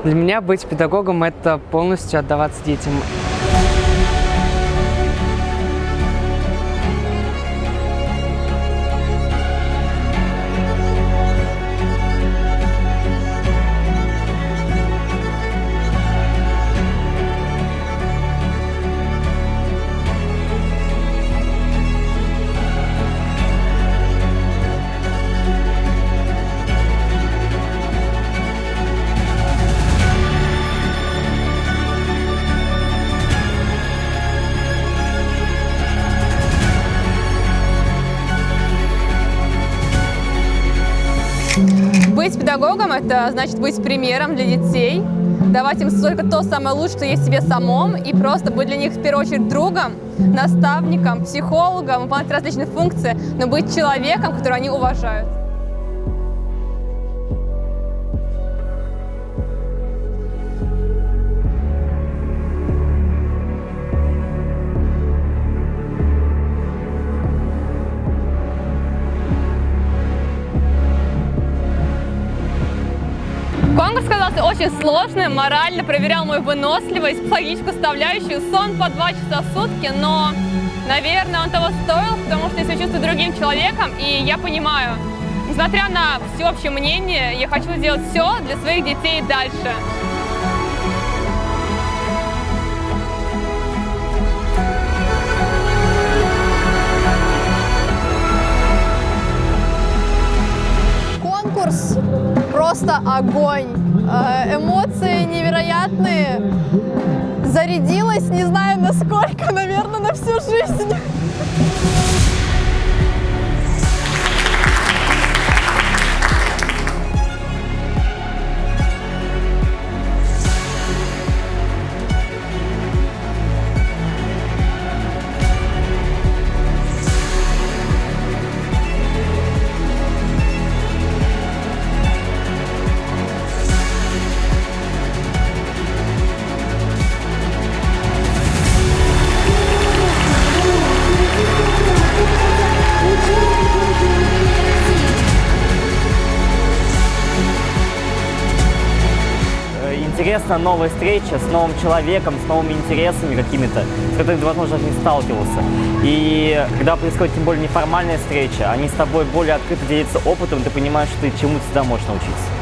Для меня быть педагогом – это полностью отдаваться детям. Быть педагогом – это значит быть примером для детей, давать им только то самое лучшее, что есть в себе самом, и просто быть для них в первую очередь другом, наставником, психологом, выполнять различные функции, но быть человеком, которого они уважают. Конкурс казался очень сложным, морально проверял мою выносливость, психологическую составляющую, сон по 2 часа в сутки, но, наверное, он того стоил, потому что я себя чувствую другим человеком, и я понимаю, несмотря на всеобщее мнение, я хочу сделать все для своих детей дальше. Конкурс просто огонь, эмоции невероятные, зарядилась, не знаю насколько, наверное, на всю жизнь. Интересна новая встреча с новым человеком, с новыми интересами какими-то, с которыми ты, возможно, даже не сталкивался. И когда происходит тем более неформальная встреча, они с тобой более открыто делятся опытом, ты понимаешь, что ты чему-то всегда можешь научиться.